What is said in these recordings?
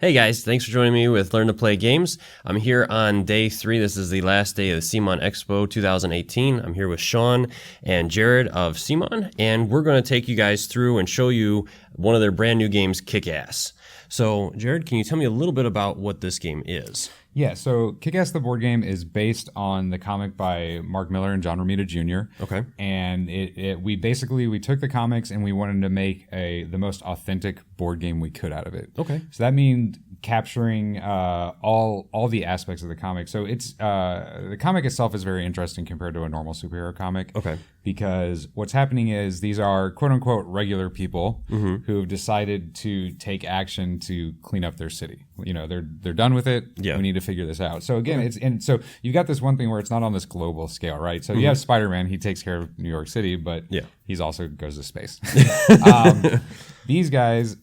Hey guys, thanks for joining me with Learn to Play Games. I'm here on day 3. This is the last day of the CMON Expo 2018. I'm here with Sean and Jared of CMON, and we're going to take you guys through and show you one of their brand new games, Kick-Ass. So, Jared, can you tell me a little bit about what this game is? Yeah, so Kick-Ass the board game is based on the comic by Mark Millar and John Romita Jr. Okay. And we took the comics and we wanted to make the most authentic board game we could out of it. Okay. So that means capturing all the aspects of the comic. So it's the comic itself is very interesting compared to a normal superhero comic. Okay. Because what's happening is these are quote unquote regular people who have decided to take action to clean up their city. You know, they're done with it. Yeah. We need to figure this out. So again, so you've got this one thing where it's not on this global scale, right? So you have Spider-Man, he takes care of New York City, but he's also goes to space. These guys,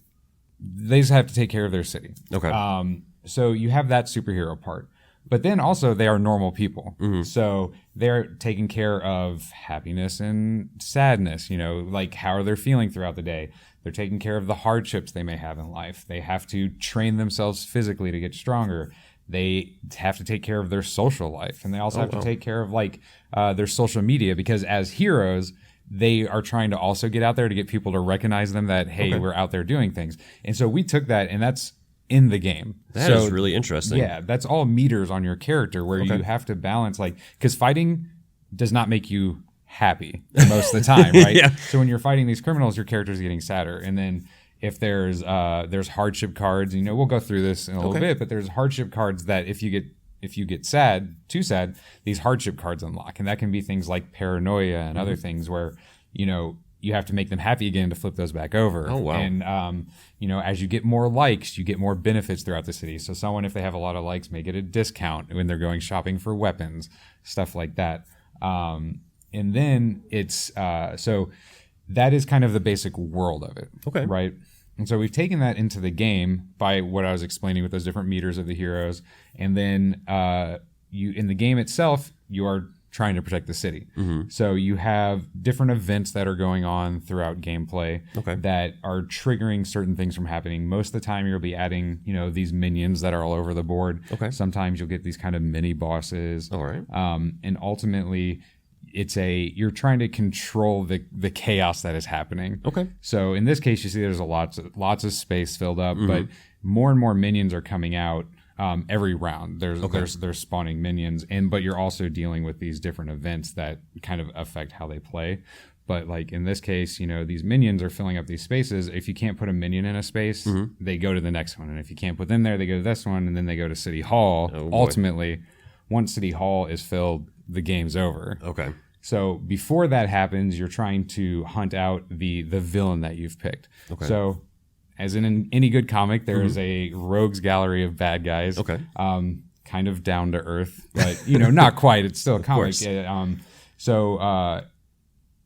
they just have to take care of their city. Okay. So you have that superhero part. But then also they are normal people. So they're taking care of happiness and sadness, you know, like how are they feeling throughout the day? They're taking care of the hardships they may have in life. They have to train themselves physically to get stronger. They have to take care of their social life. And they also have to take care of like their social media, because as heroes, they are trying to also get out there to get people to recognize them that, hey, we're out there doing things. And so we took that, and that's in the game. That is really interesting. Yeah, that's all meters on your character where you have to balance, like, because fighting does not make you happy most of the time, right? Yeah. So when you're fighting these criminals, your character's getting sadder. And then if there's hardship cards, you know, we'll go through this in a little bit, but there's hardship cards that if you get too sad, these hardship cards unlock. And that can be things like paranoia and other things where, you know, you have to make them happy again to flip those back over. Oh, wow. And, you know, as you get more likes, you get more benefits throughout the city. So someone, if they have a lot of likes, may get a discount when they're going shopping for weapons, stuff like that. And then it's, so that is kind of the basic world of it. Okay. Right? And so we've taken that into the game by what I was explaining with those different meters of the heroes. And then in the game itself, you are trying to protect the city. So you have different events that are going on throughout gameplay that are triggering certain things from happening. Most of the time you'll be adding, you know, these minions that are all over the board. Sometimes you'll get these kind of mini bosses. All right. And ultimately you're trying to control the chaos that is happening. Okay. So in this case, you see there's lots of space filled up, but more and more minions are coming out. Every round there's spawning minions, but you're also dealing with these different events that kind of affect how they play. But like in this case, you know, these minions are filling up these spaces. If you can't put a minion in a space, they go to the next one. And if you can't put them there, they go to this one, and then they go to City Hall. Ultimately, once City Hall is filled, the game's over. Okay. So before that happens, you're trying to hunt out the villain that you've picked. Okay. So as in any good comic, there is a rogues gallery of bad guys. Okay. Kind of down to earth, but you know, not quite. It's still a comic. So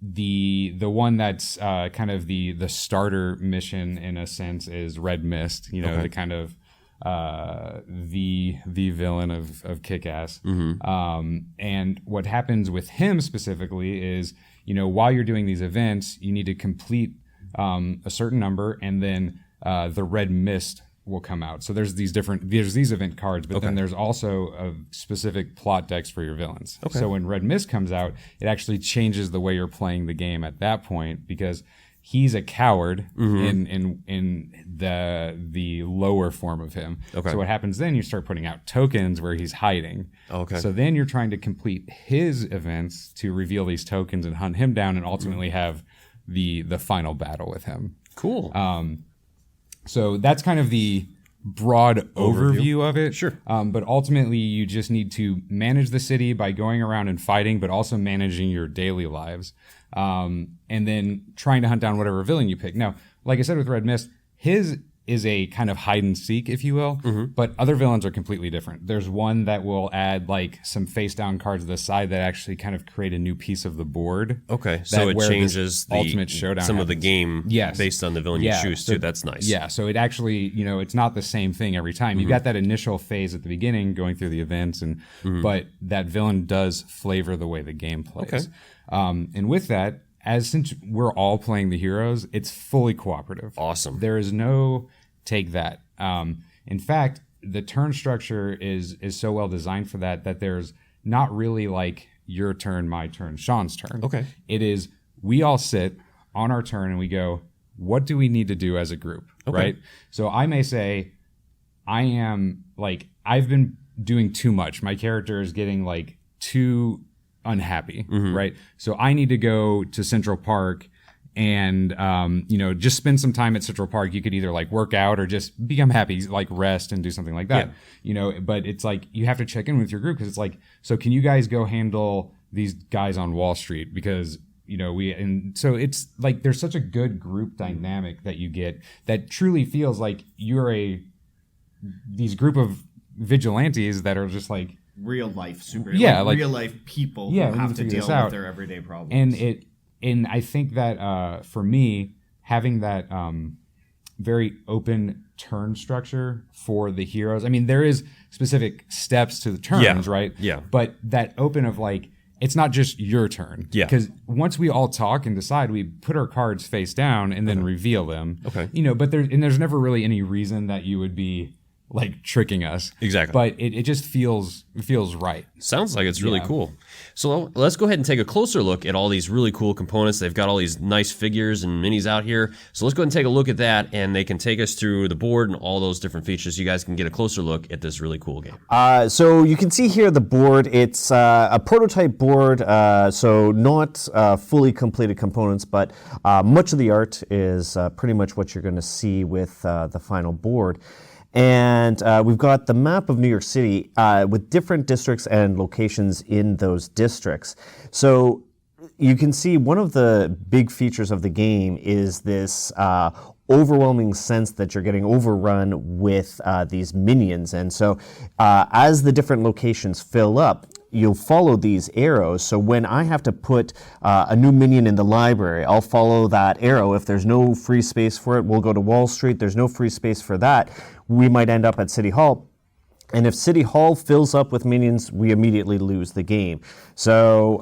the one that's kind of the starter mission in a sense is Red Mist. You know, the kind of the villain of Kick-Ass. And what happens with him specifically is, you know, while you're doing these events, you need to complete a certain number, and then the Red Mist will come out. So there's these event cards, but then there's also a specific plot decks for your villains. So when Red Mist comes out, it actually changes the way you're playing the game at that point, because he's a coward in the lower form of him. So what happens then, you start putting out tokens where he's hiding. So then you're trying to complete his events to reveal these tokens and hunt him down and ultimately have the final battle with him. Cool. So that's kind of the broad overview of it. Sure. But ultimately, you just need to manage the city by going around and fighting, but also managing your daily lives. And then trying to hunt down whatever villain you pick. Now, like I said with Red Mist, his is a kind of hide and seek, if you will, but other villains are completely different. There's one that will add like some face down cards to the side that actually kind of create a new piece of the board. Okay, so it changes the ultimate showdown some of the game based on the villain you choose too. That's nice. Yeah, so it actually, you know, it's not the same thing every time. You've got that initial phase at the beginning going through the events, and but that villain does flavor the way the game plays. And with that, since we're all playing the heroes, it's fully cooperative. Awesome. There is no take that. In fact, the turn structure is so well designed for that there's not really like your turn, my turn, Sean's turn. Okay. It is we all sit on our turn and we go, what do we need to do as a group, right? So I may say, I've been doing too much. My character is getting like too unhappy, right? So I need to go to Central Park and just spend some time at Central Park. You could either like work out or just become happy, like rest and do something like that. But it's like you have to check in with your group because it's like, so can you guys go handle these guys on Wall Street? Because so it's like there's such a good group dynamic that you get that truly feels like you're these group of vigilantes that are just like real life real life people who have to deal with their everyday problems. And I think that for me, having that very open turn structure for the heroes, I mean, there is specific steps to the turns, right? Yeah. But that open of like, it's not just your turn. Yeah. Because once we all talk and decide, we put our cards face down and then reveal them. Okay. But there's never really any reason that you would be like tricking us. Exactly. But it just feels right. Sounds like it's really cool. So let's go ahead and take a closer look at all these really cool components. They've got all these nice figures and minis out here. So let's go ahead and take a look at that, and they can take us through the board and all those different features. You guys can get a closer look at this really cool game. So you can see here the board. It's a prototype board, so not fully completed components, but much of the art is pretty much what you're going to see with the final board. And we've got the map of New York City with different districts and locations in those districts. So you can see one of the big features of the game is this overwhelming sense that you're getting overrun with these minions. And so as the different locations fill up, you'll follow these arrows. So when I have to put a new minion in the library, I'll follow that arrow. If there's no free space for it, we'll go to Wall Street. There's no free space for that, we might end up at City Hall. And if City Hall fills up with minions, we immediately lose the game. So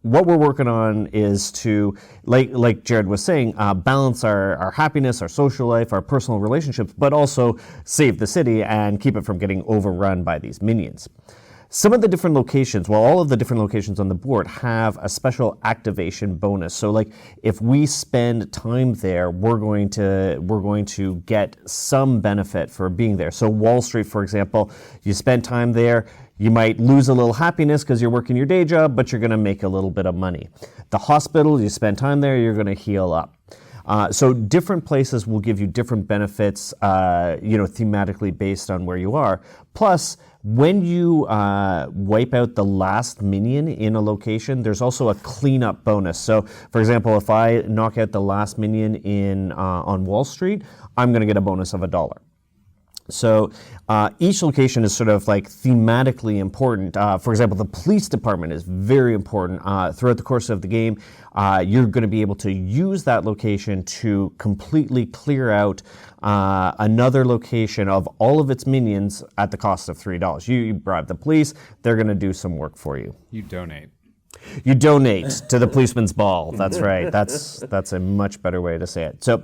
what we're working on is to, like Jared was saying, balance our happiness, our social life, our personal relationships, but also save the city and keep it from getting overrun by these minions. Some of the different locations, all of the different locations on the board have a special activation bonus. So like if we spend time there, we're going to get some benefit for being there. So Wall Street, for example, you spend time there, you might lose a little happiness because you're working your day job, but you're going to make a little bit of money. The hospital, you spend time there, you're going to heal up. So different places will give you different benefits, thematically based on where you are. Plus, when you wipe out the last minion in a location, there's also a cleanup bonus. So, for example, if I knock out the last minion on Wall Street, I'm going to get a bonus of $1. So each location is sort of like thematically important. For example, the police department is very important. Throughout the course of the game, you're going to be able to use that location to completely clear out another location of all of its minions at the cost of $3. You bribe the police, they're going to do some work for you. You donate. You donate to the policeman's ball. That's right. That's a much better way to say it. So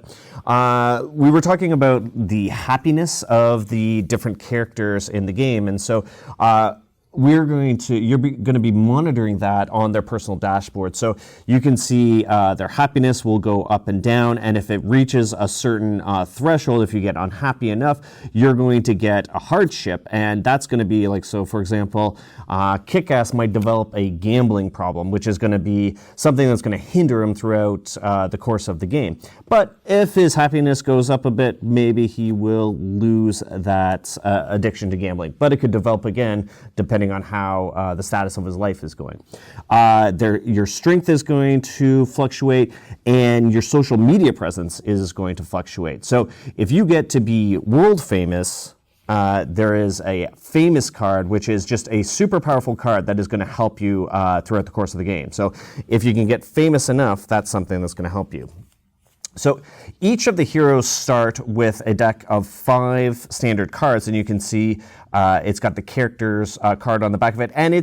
we were talking about the happiness of the different characters in the game, and so you're going to be monitoring that on their personal dashboard. So you can see their happiness will go up and down, and if it reaches a certain threshold, if you get unhappy enough, you're going to get a hardship, and that's going to be like, so for example, Kick-Ass might develop a gambling problem, which is going to be something that's going to hinder him throughout the course of the game. But if his happiness goes up a bit, maybe he will lose that addiction to gambling, but it could develop again depending on how the status of his life is going. Your strength is going to fluctuate, and your social media presence is going to fluctuate. So if you get to be world famous, there is a famous card, which is just a super powerful card that is going to help you throughout the course of the game. So if you can get famous enough, that's something that's going to help you. So each of the heroes start with a deck of 5 standard cards, and you can see It's got the characters card on the back of it, and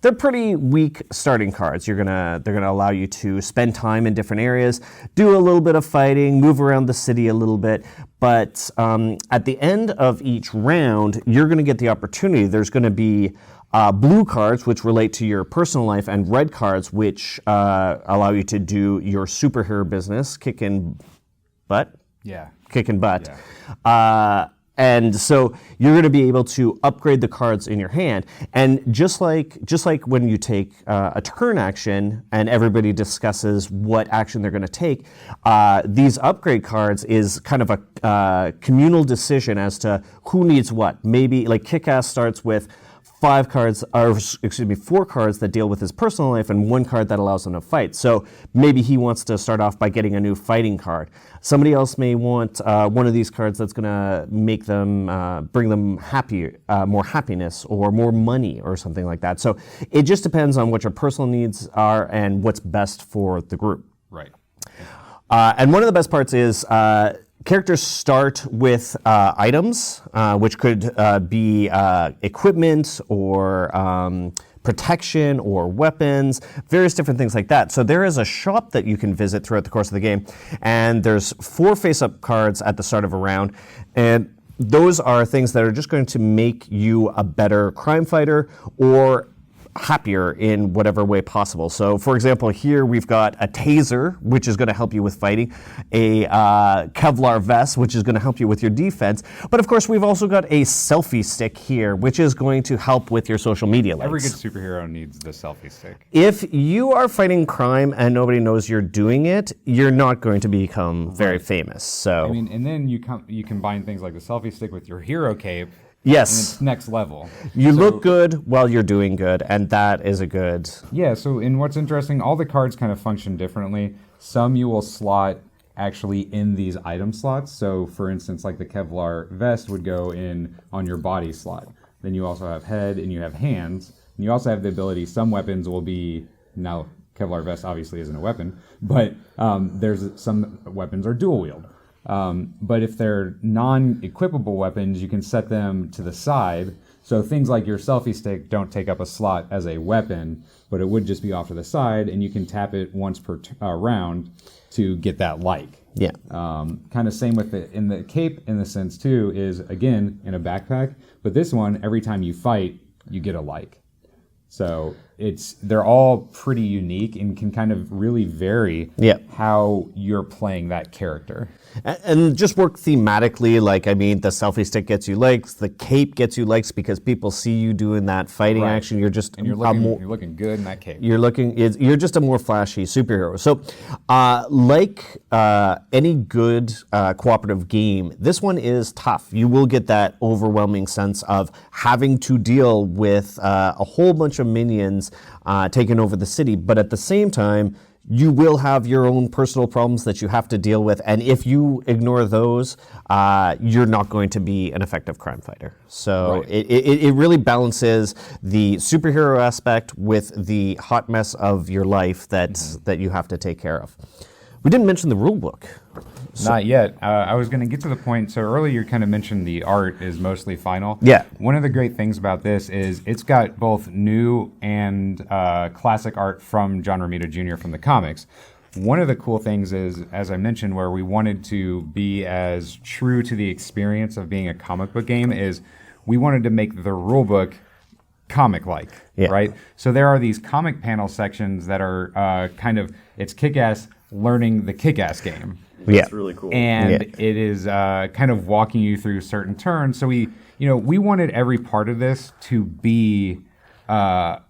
they're pretty weak starting cards. They're gonna allow you to spend time in different areas, do a little bit of fighting, move around the city a little bit. But at the end of each round, you're going to get the opportunity. There's going to be blue cards, which relate to your personal life, and red cards, which allow you to do your superhero business, kicking butt. Yeah. Kicking butt. Yeah. And so you're going to be able to upgrade the cards in your hand. And just like when you take a turn action and everybody discusses what action they're going to take, these upgrade cards is kind of a communal decision as to who needs what. Maybe like Kick-Ass starts with 4 cards that deal with his personal life and 1 card that allows him to fight. So maybe he wants to start off by getting a new fighting card. Somebody else may want one of these cards that's going to make them, bring them more happiness or more money or something like that. So it just depends on what your personal needs are and what's best for the group. Right. And one of the best parts is characters start with items, which could be equipment or protection or weapons, various different things like that. So there is a shop that you can visit throughout the course of the game, and there's 4 face-up cards at the start of a round, and those are things that are just going to make you a better crime fighter or happier in whatever way possible. So for example, here we've got a taser, which is going to help you with fighting, a Kevlar vest, which is going to help you with your defense. But of course, we've also got a selfie stick here, which is going to help with your social media likes. Every good superhero needs the selfie stick. If you are fighting crime and nobody knows you're doing it, you're not going to become very famous. So I mean, and then you combine things like the selfie stick with your hero cape. Yes. And it's next level. You look good while you're doing good, and that is a good... Yeah, so in what's interesting, all the cards kind of function differently. Some you will slot actually in these item slots. So for instance, like the Kevlar vest would go in on your body slot. Then you also have head and you have hands. And you also have the ability, some weapons will be... Now, Kevlar vest obviously isn't a weapon, but there's some weapons are dual wield. But if they're non-equipable weapons, you can set them to the side. So things like your selfie stick don't take up a slot as a weapon, but it would just be off to the side, and you can tap it once per round to get that like. Yeah. Kind of same with in the cape in the sense too is, again, in a backpack. But this one, every time you fight, you get a like. So they're all pretty unique and can kind of really vary how you're playing that character. And just work thematically. Like, I mean, the selfie stick gets you likes, the cape gets you likes because people see you doing that fighting action. You're just you're looking good in that cape. You're just a more flashy superhero. So, like any good cooperative game, this one is tough. You will get that overwhelming sense of having to deal with a whole bunch of minions taking over the city, but at the same time, you will have your own personal problems that you have to deal with, and if you ignore those, you're not going to be an effective crime fighter. So it really balances the superhero aspect with the hot mess of your life that you have to take care of. We didn't mention the rule book. Not yet. I was going to get to the point. So earlier you kind of mentioned the art is mostly final. Yeah. One of the great things about this is it's got both new and classic art from John Romita Jr. from the comics. One of the cool things is, as I mentioned, where we wanted to be as true to the experience of being a comic book game is we wanted to make the rulebook comic-like, right? So there are these comic panel sections that are it's Kick-Ass learning the Kick-Ass game. That's really cool. And it is kind of walking you through certain turns. So we wanted every part of this to be part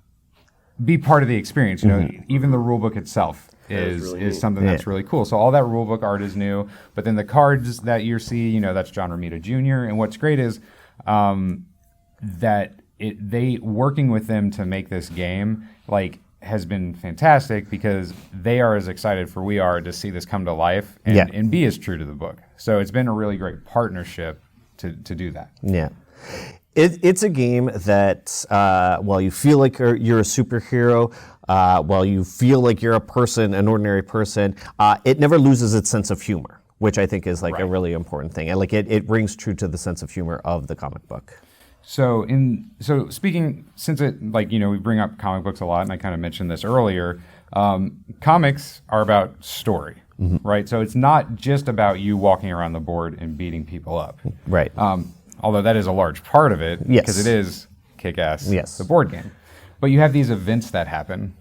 of the experience. Even the rulebook itself is something that's really cool. So all that rulebook art is new, but then the cards that you see, that's John Romita Jr. And what's great is that they working with them to make this game has been fantastic because they are as excited for we are to see this come to life and be as true to the book. So it's been a really great partnership to do that. Yeah. It's a game that while you feel like you're a superhero, while you feel like you're an ordinary person, it never loses its sense of humor, which I think is a really important thing. And it rings true to the sense of humor of the comic book. So speaking, since it we bring up comic books a lot, and I kind of mentioned this earlier, comics are about story, right? So it's not just about you walking around the board and beating people up, Right. Although that is a large part of it, Yes. because it is Kick-Ass, Yes. the board game. But you have these events that happen.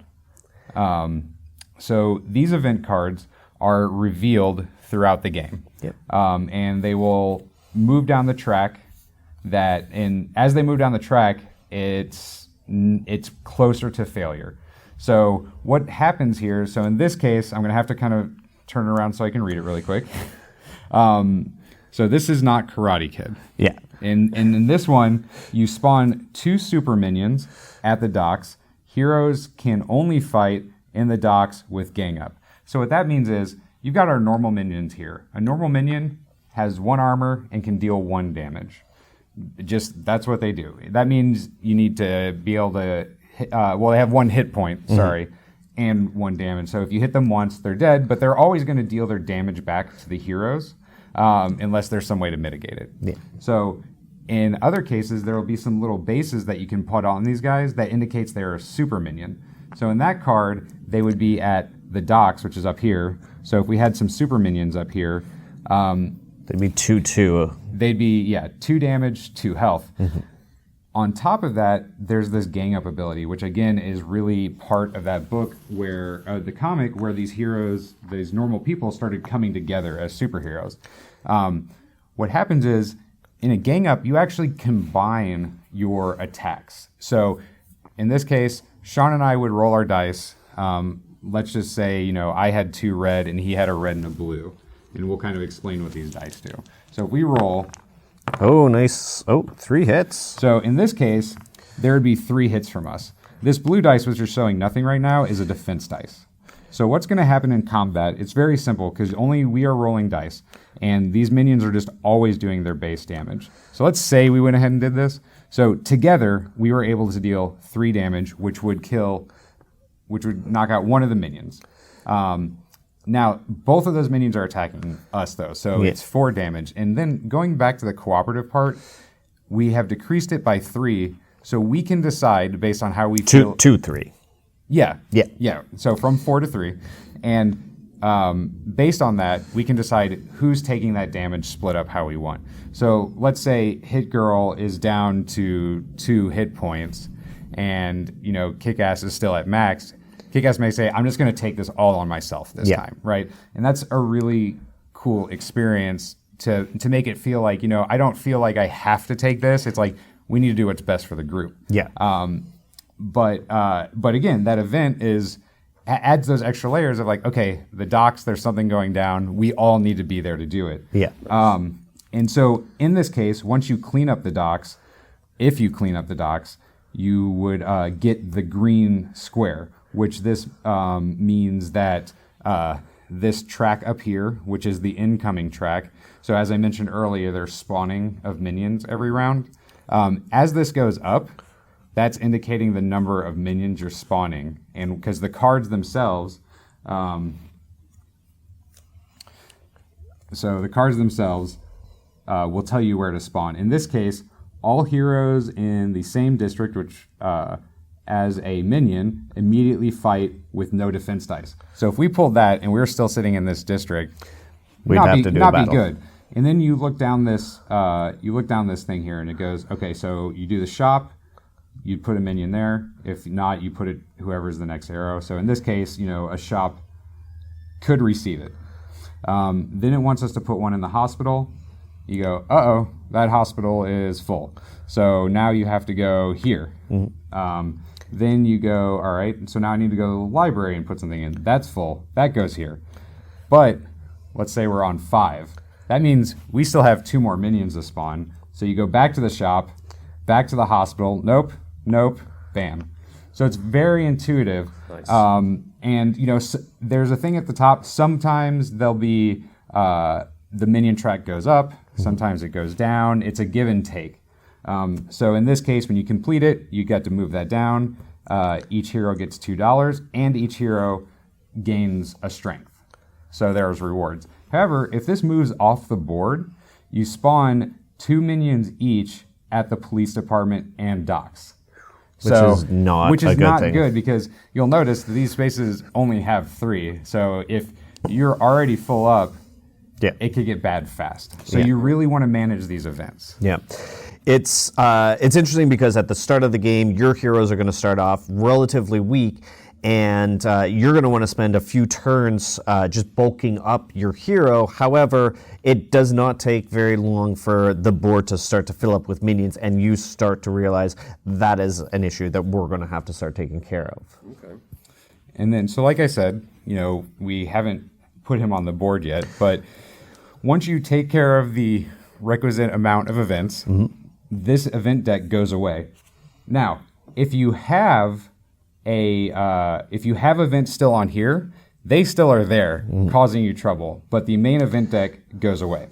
So these event cards are revealed throughout the game. Yep. And they will move down the track and as they move down the track, it's closer to failure. So what happens here, so in this case, I'm going to have to kind of turn it around so I can read it really quick. So this is not Karate Kid. Yeah. And in this one, you spawn 2 super minions at the docks. Heroes can only fight in the docks with gang up. So what that means is you've got our normal minions here. A normal minion has 1 armor and can deal 1 damage. That's what they do. That means you need to be able to they have 1 hit point, and 1 damage. So if you hit them once, they're dead, but they're always going to deal their damage back to the heroes. Unless there's some way to mitigate it. Yeah. So in other cases, there will be some little bases that you can put on these guys that indicates they're a super minion. So in that card, they would be at the docks, which is up here. So if we had some super minions up here, they'd be 2/2. They'd be 2 damage, 2 health. On top of that, there's this gang up ability, which again is really part of that book where the comic where these heroes, these normal people, started coming together as superheroes. What happens is in a gang up, you actually combine your attacks. So in this case, Sean and I would roll our dice. Let's just say, I had 2 red and he had a red and a blue. And we'll kind of explain what these dice do. So if we roll. Oh, nice. Oh, 3 hits. So in this case, there would be 3 hits from us. This blue dice, which is showing nothing right now, is a defense dice. So what's going to happen in combat, it's very simple because only we are rolling dice. And these minions are just always doing their base damage. So let's say we went ahead and did this. So together, we were able to deal 3 damage, which would knock out 1 of the minions. Now, both of those minions are attacking us, though, so it's 4 damage. And then going back to the cooperative part, we have decreased it by 3, so we can decide based on how we feel. 2, 3. Yeah. Yeah. Yeah. So from 4 to 3. And based on that, we can decide who's taking that damage split up how we want. So let's say Hit Girl is down to 2 hit points, and, Kick-Ass is still at max. Kick-Ass may say, I'm just going to take this all on myself this time, right? And that's a really cool experience to make it feel like, I don't feel like I have to take this. It's like, we need to do what's best for the group. Yeah. But again, that event adds those extra layers of like, okay, the docks, there's something going down. We all need to be there to do it. Yeah. And so in this case, once you clean up the docks, if you clean up the docks, you would get the green square, which this means that this track up here, which is the incoming track. So as I mentioned earlier, there's spawning of minions every round. As this goes up, that's indicating the number of minions you're spawning. And because the cards themselves, will tell you where to spawn. In this case, all heroes in the same district, which as a minion, immediately fight with no defense dice. So if we pulled that and we were still sitting in this district, we'd have to do a battle. Be good. And then you look down this, thing here, and it goes, okay, so you do the shop, you put a minion there. If not, you put it whoever's the next arrow. So in this case, a shop could receive it. Then it wants us to put one in the hospital. You go, uh-oh, that hospital is full. So now you have to go here. Mm-hmm. Then you go, all right, so now I need to go to the library and put something in. That's full. That goes here. But let's say we're on 5. That means we still have 2 more minions to spawn. So you go back to the shop, back to the hospital. Nope, bam. So it's very intuitive. Nice. And, there's a thing at the top. Sometimes there'll be the minion track goes up. Sometimes it goes down. It's a give and take. So in this case, when you complete it, you get to move that down. Each hero gets $2, and each hero gains a strength. So there's rewards. However, if this moves off the board, you spawn 2 minions each at the police department and docks. Which is not good because you'll notice that these spaces only have 3. So if you're already full up, it could get bad fast. So you really want to manage these events. Yeah. It's interesting because at the start of the game, your heroes are going to start off relatively weak, and you're going to want to spend a few turns just bulking up your hero. However, it does not take very long for the board to start to fill up with minions, and you start to realize that is an issue that we're going to have to start taking care of. Okay. And then, so like I said, we haven't put him on the board yet, but once you take care of the requisite amount of events, this event deck goes away. Now, if you have events still on here, they still are there, causing you trouble, but the main event deck goes away.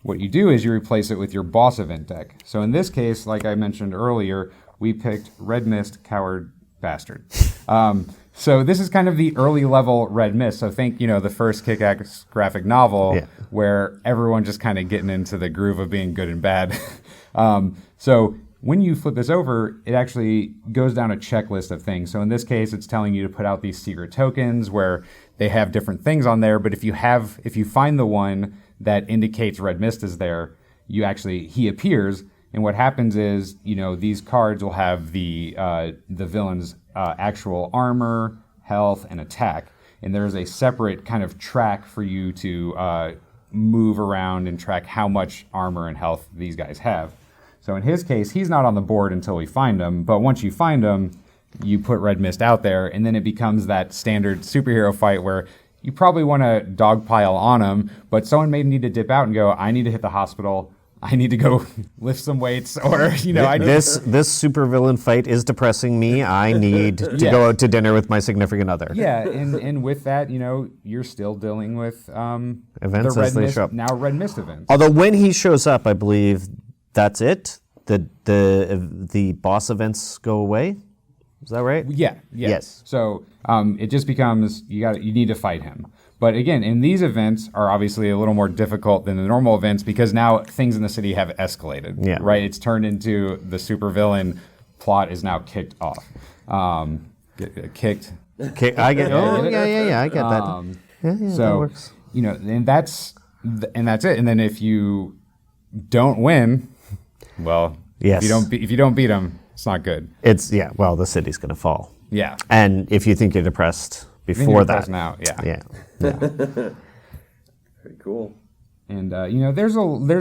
What you do is you replace it with your boss event deck. So in this case, like I mentioned earlier, we picked Red Mist, Coward, Bastard. So this is kind of the early level Red Mist. So think, the first Kick-Ass graphic novel where everyone just kind of getting into the groove of being good and bad. So when you flip this over, it actually goes down a checklist of things. So in this case, it's telling you to put out these secret tokens where they have different things on there. But if you find the one that indicates Red Mist is there, he appears. And what happens is, these cards will have the villain's actual armor, health, and attack. And there's a separate kind of track for you to move around and track how much armor and health these guys have. So in his case, he's not on the board until we find him. But once you find him, you put Red Mist out there, and then it becomes that standard superhero fight where you probably want to dogpile on him, but someone may need to dip out and go, I need to hit the hospital. I need to go lift some weights, or this supervillain fight is depressing me. I need to go out to dinner with my significant other. Yeah, and with that, you're still dealing with events the as they show up. Now Red Mist events. Although when he shows up, I believe that's it. The boss events go away. Is that right? Yeah. Yes. So it just becomes you need to fight him. But again, in these events are obviously a little more difficult than the normal events because now things in the city have escalated. Yeah. Right? It's turned into the supervillain plot is now kicked off. Kicked. I get. Oh yeah. I get that. So that works. And that's it. And then if you don't win, well, yes. if you don't beat them, it's not good. Well, the city's going to fall. Yeah. And if you think you're depressed before that, now, yeah. Very cool. And there's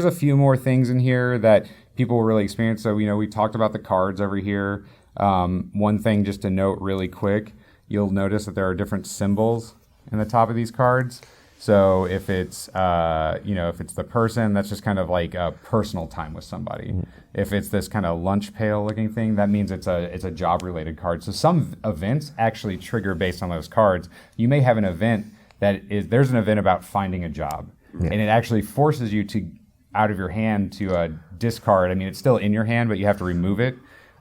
a few more things in here that people will really experience. So we talked about the cards over here. One thing just to note really quick, you'll notice that there are different symbols in the top of these cards. So if it's the person, that's just kind of like a personal time with somebody. Mm-hmm. If it's this kind of lunch pail looking thing, that means it's a job related card. So some events actually trigger based on those cards. You may have an event there's an event about finding a job, and it actually forces you to out of your hand to discard. I mean, it's still in your hand, but you have to remove it.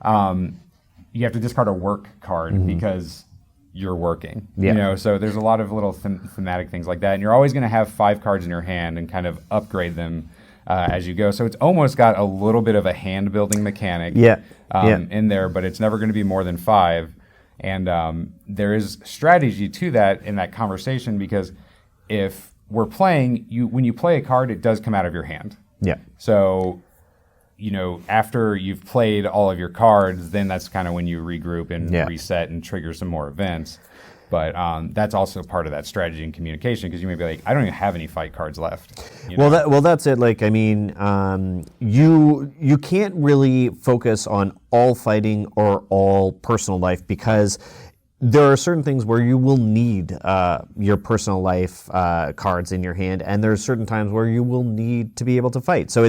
You have to discard a work card because you're working, so there's a lot of little thematic things like that, and you're always going to have 5 cards in your hand and kind of upgrade them as you go. So it's almost got a little bit of a hand building mechanic in there, but it's never going to be more than 5. And there is strategy to that in that conversation, because if we're playing, when you play a card, it does come out of your hand. Yeah. So after you've played all of your cards, then that's kind of when you regroup and reset and trigger some more events. But that's also part of that strategy and communication, because you may be like, I don't even have any fight cards left. Well, that's it. Like, I mean, you can't really focus on all fighting or all personal life, because there are certain things where you will need your personal life cards in your hand, and there are certain times where you will need to be able to fight. So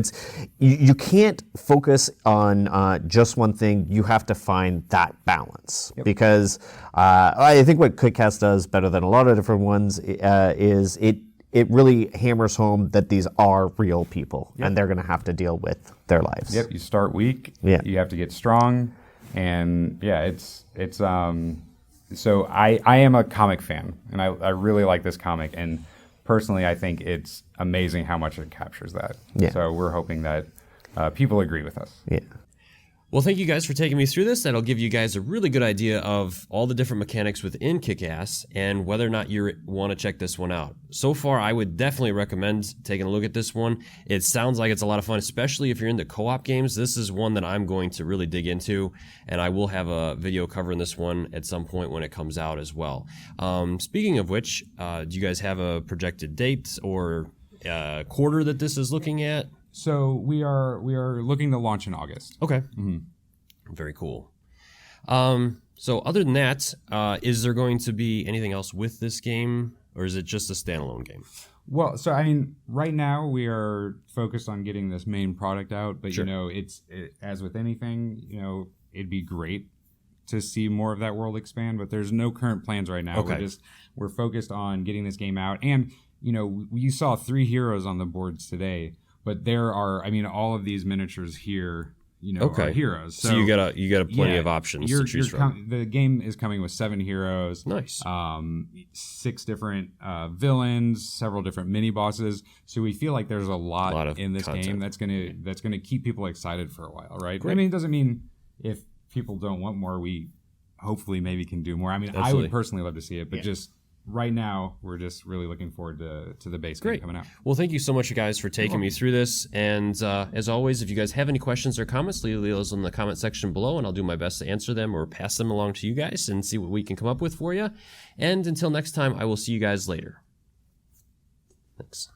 you can't focus on just one thing. You have to find that balance, because I think what Quickcast does better than a lot of different ones is it really hammers home that these are real people, and they're going to have to deal with their lives. Yep, you start weak. Yeah. You have to get strong, and it's So I am a comic fan, and I really like this comic, and personally I think it's amazing how much it captures that. Yeah. So we're hoping that people agree with us. Yeah. Well, thank you guys for taking me through this. That'll give you guys a really good idea of all the different mechanics within Kick-Ass and whether or not you want to check this one out. So far, I would definitely recommend taking a look at this one. It sounds like it's a lot of fun, especially if you're into co-op games. This is one that I'm going to really dig into, and I will have a video covering this one at some point when it comes out as well. Speaking of which, do you guys have a projected date or quarter that this is looking at? So we are looking to launch in August. Okay. Mm-hmm. Very cool. So other than that, is there going to be anything else with this game, or is it just a standalone game? Well, so I mean, right now we are focused on getting this main product out, but sure. As with anything, it'd be great to see more of that world expand, but there's no current plans right now. Okay. We're focused on getting this game out, and you saw 3 heroes on the boards today. But there are, all of these miniatures here, are heroes. So you got plenty of options to choose from. The game is coming with 7 heroes. Nice. 6 different villains, several different mini bosses. So we feel like there's a lot in this game that's gonna keep people excited for a while, right? Great. It doesn't mean if people don't want more, we hopefully maybe can do more. Absolutely. I would personally love to see it, but just. Right now, we're just really looking forward to the base game coming out. Well, thank you so much, you guys, for taking me through this. And as always, if you guys have any questions or comments, leave those in the comment section below, and I'll do my best to answer them or pass them along to you guys and see what we can come up with for you. And until next time, I will see you guys later. Thanks.